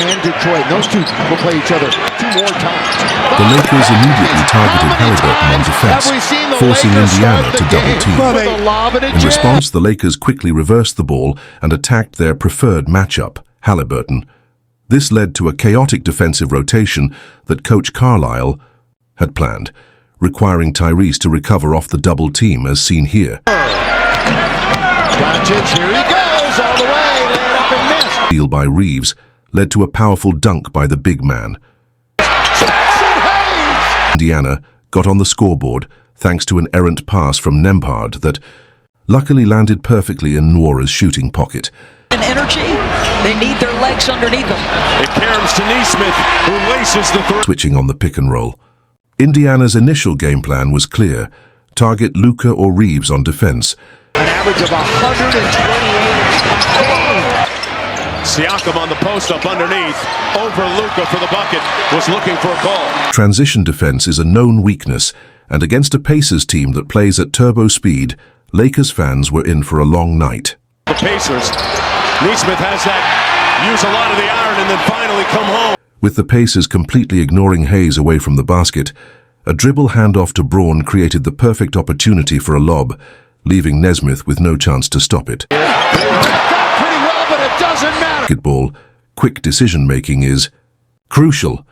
and Detroit. Those two will play each other 2 more times. The Lakers immediately targeted Haliburton on defense, forcing Indiana to double team. In response, the Lakers quickly reversed the ball and attacked their preferred matchup, Haliburton. This led to a chaotic defensive rotation that Coach Carlisle had planned, requiring Tyrese to recover off the double team as seen here. Here he goes, all the way, laid up and missed. Steal by Reeves led to a powerful dunk by the big man. Indiana got on the scoreboard thanks to an errant pass from Nembhard that luckily landed perfectly in Nwora's shooting pocket. Energy, they need their legs underneath them. It caroms to Nesmith, who laces the three. Switching on the pick and roll. Indiana's initial game plan was clear. Target Luka or Reeves on defense. An average of 128. Siakam on the post up underneath. Over Luka for the bucket. Was looking for a goal. Transition defense is a known weakness, and against a Pacers team that plays at turbo speed, Lakers fans were in for a long night. The Pacers. Nesmith has that. Use a lot of the iron and then finally come home. With the Pacers completely ignoring Hayes away from the basket, a dribble handoff to Braun created the perfect opportunity for a lob, leaving Nesmith with no chance to stop it. Pretty well, but it doesn't matter. Basketball, quick decision-making is crucial.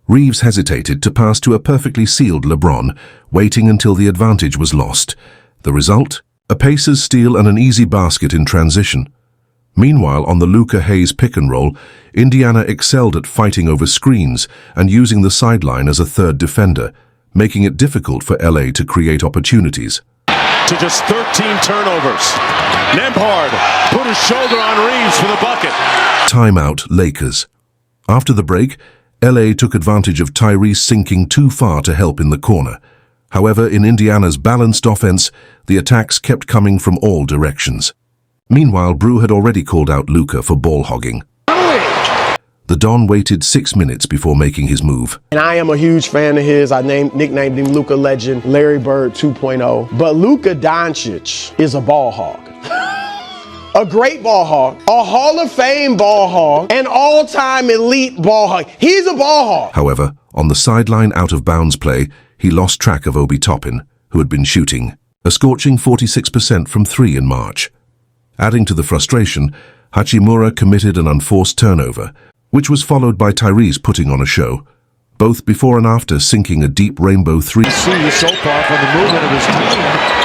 Reeves hesitated to pass to a perfectly sealed LeBron, waiting until the advantage was lost. The result? A Pacers steal and an easy basket in transition. Meanwhile, on the Luka Hayes pick and roll, Indiana excelled at fighting over screens and using the sideline as a third defender, making it difficult for LA to create opportunities. To just 13 turnovers. Nembhard put his shoulder on Reeves for the bucket. Timeout, Lakers. After the break, LA took advantage of Tyrese sinking too far to help in the corner. However, in Indiana's balanced offense, the attacks kept coming from all directions. Meanwhile, Brew had already called out Luka for ball hogging. The Don waited 6 minutes before making his move. And I am a huge fan of his. I nicknamed him Luka Legend, Larry Bird 2.0. But Luka Doncic is a ball hog. A great ball hog, a Hall of Fame ball hog, an all-time elite ball hog. He's a ball hog. However, on the sideline out-of-bounds play, he lost track of Obi Toppin, who had been shooting a scorching 46% from 3 in March. Adding to the frustration, Hachimura committed an unforced turnover, which was followed by Tyrese putting on a show, both before and after sinking a deep rainbow three. See so far from the movement of his team.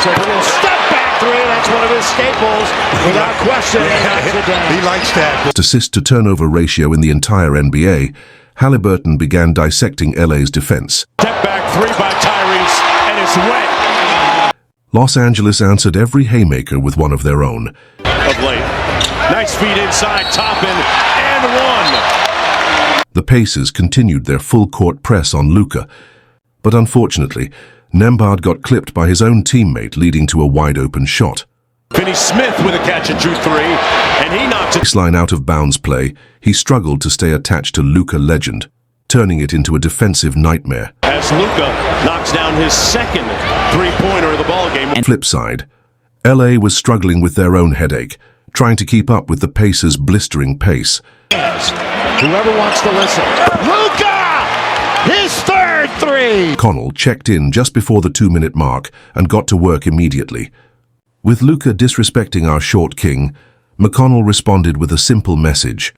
So a little step back three, that's one of his staples, without question. He likes that. Assist to turnover ratio in the entire NBA, Haliburton began dissecting LA's defense. Step back three by Tyrese, and it's wet. Los Angeles answered every haymaker with one of their own. Of late. Nice feed inside, Toppin, and one. The Pacers continued their full-court press on Luka, but unfortunately, Nembhard got clipped by his own teammate, leading to a wide-open shot. Finney-Smith with a catch-and-shoot three, and he knocked it. Baseline out-of-bounds play, he struggled to stay attached to Luka Legend, turning it into a defensive nightmare. As Luka knocks down his second three-pointer of the ballgame. Flip side, LA was struggling with their own headache, trying to keep up with the Pacers' blistering pace. Whoever wants to listen. Luka! His third three! Connell checked in just before the 2-minute mark and got to work immediately. With Luka disrespecting our short king, McConnell responded with a simple message.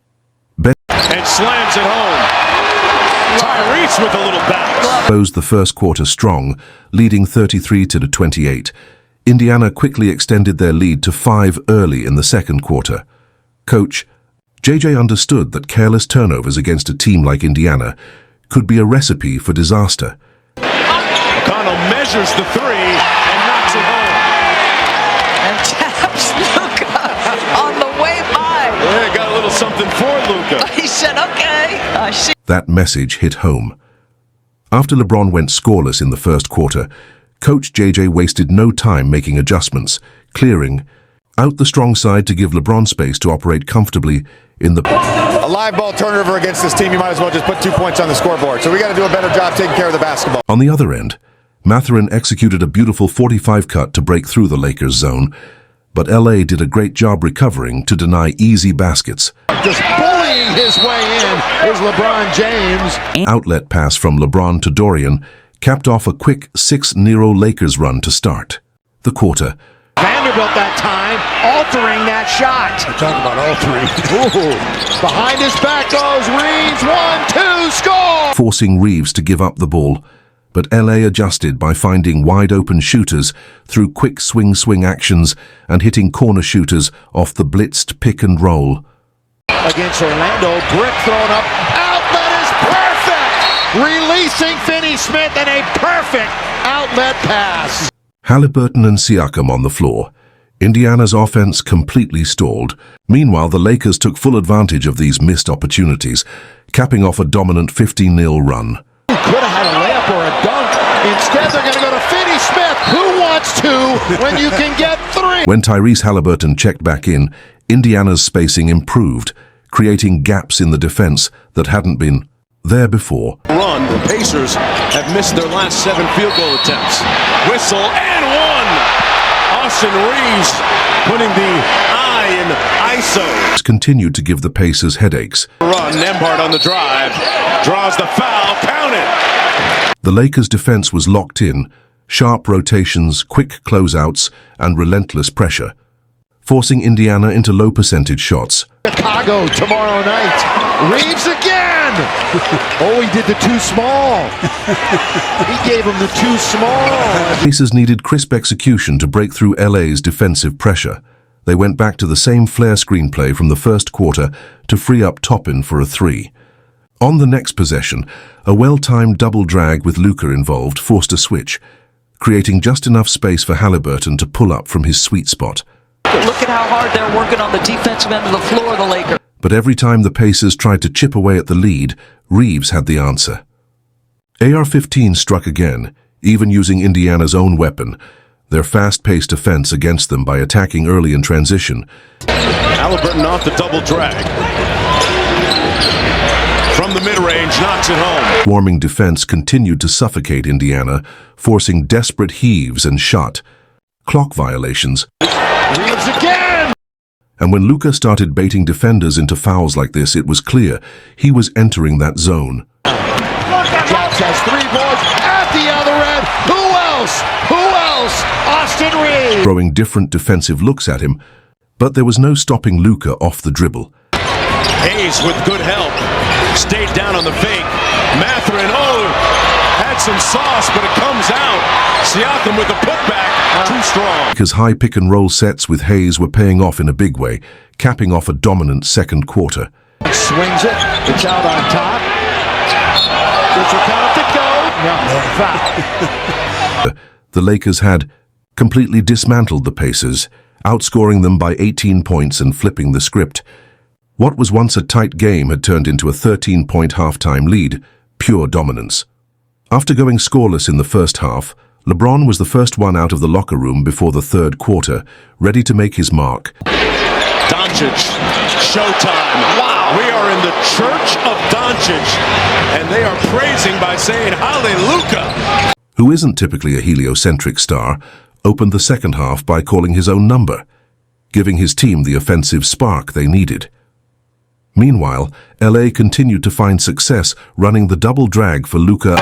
And slams it home. Tyrese with a little bounce. Closed the first quarter strong, leading 33-28. Indiana quickly extended their lead to 5 early in the second quarter. Coach JJ understood that careless turnovers against a team like Indiana could be a recipe for disaster. McConnell measures the three and knocks it home. And taps Luka on the way by. Yeah, got a little something for Luka. He said, okay, I see. That message hit home. After LeBron went scoreless in the first quarter, Coach JJ wasted no time making adjustments, clearing out the strong side to give LeBron space to operate comfortably in the... A live ball turnover against this team, you might as well just put 2 points on the scoreboard. So we got to do a better job taking care of the basketball. On the other end, Mathurin executed a beautiful 45 cut to break through the Lakers' zone, but LA did a great job recovering to deny easy baskets. Just bullying his way in is LeBron James. Outlet pass from LeBron to Dorian capped off a quick 6-0 Lakers run to start the quarter. Vanderbilt that time, altering that shot. Talk about altering. Ooh. Behind his back goes Reeves. 1-2, score! Forcing Reeves to give up the ball, but LA adjusted by finding wide-open shooters through quick swing actions and hitting corner shooters off the blitzed pick and roll. Against Orlando, brick thrown up. Outlet is perfect! Releasing Finney-Smith and a perfect outlet pass. Haliburton and Siakam on the floor. Indiana's offense completely stalled. Meanwhile, the Lakers took full advantage of these missed opportunities, capping off a dominant 15-0 run. Could have had a layup or a dunk. Instead, they're going to go to Finney-Smith. Who wants to when you can get three? When Tyrese Haliburton checked back in, Indiana's spacing improved, creating gaps in the defense that hadn't been there before. Run, the Pacers have missed their last 7 field goal attempts. Whistle and one! Austin Reeves putting the eye in ISO. Continued to give the Pacers headaches. Run, Nembhard on the drive, draws the foul, count it! The Lakers' defense was locked in, sharp rotations, quick closeouts, and relentless pressure, forcing Indiana into low-percentage shots. Chicago tomorrow night. Reeves again! Oh, he did the too small. He gave him the too small. Pacers needed crisp execution to break through LA's defensive pressure. They went back to the same flare screenplay from the first quarter to free up Toppin for a 3. On the next possession, a well-timed double drag with Luka involved forced a switch, creating just enough space for Haliburton to pull up from his sweet spot. Look at how hard they're working on the defensive end of the floor, the Lakers. But every time the Pacers tried to chip away at the lead, Reeves had the answer. AR-15 struck again, even using Indiana's own weapon, their fast-paced offense against them by attacking early in transition. Haliburton off the double drag. From the mid-range, knocks it home. Swarming defense continued to suffocate Indiana, forcing desperate heaves and shot clock violations. Reeves again! And when Luka started baiting defenders into fouls like this, it was clear he was entering that zone. Jacks has 3 boards at the other end. Who else? Who else? Austin Reeves! Throwing different defensive looks at him, but there was no stopping Luka off the dribble. Hayes with good help. Stayed down on the fake. Mathurin, had some sauce, but it comes out. Siakam with the putback. Too strong. Because high pick-and-roll sets with Hayes were paying off in a big way, capping off a dominant second quarter. Swings it. It's out on top. It's a count to go. No, foul. The Lakers had completely dismantled the Pacers, outscoring them by 18 points and flipping the script. What was once a tight game had turned into a 13-point halftime lead, pure dominance. After going scoreless in the first half, LeBron was the first one out of the locker room before the third quarter, ready to make his mark. Doncic, showtime. Wow. We are in the church of Doncic, and they are praising by saying hallelujah. Who isn't typically a heliocentric star, opened the second half by calling his own number, giving his team the offensive spark they needed. Meanwhile, LA continued to find success running the double drag for Luka.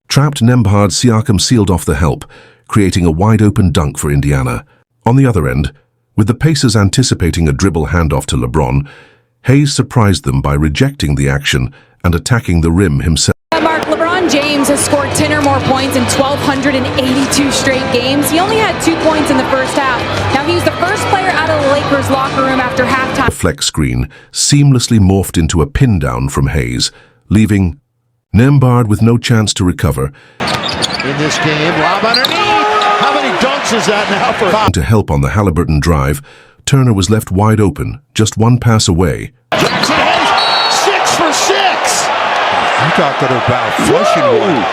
Trapped Nembhard, Siakam sealed off the help, creating a wide-open dunk for Indiana. On the other end, with the Pacers anticipating a dribble handoff to LeBron, Hayes surprised them by rejecting the action and attacking the rim himself. Mark, LeBron James has scored 10 or more points in 1,282 straight games. He only had 2 points in the first half. Now he's the first player out of the Lakers locker room after halftime. The flex screen seamlessly morphed into a pin down from Hayes, leaving Nembhard with no chance to recover. In this game, lob underneath. How many dunks is that now for? To help on the Haliburton drive, Turner was left wide open, just one pass away. Jackson Hayes, 6 for 6. You talking about flushing one.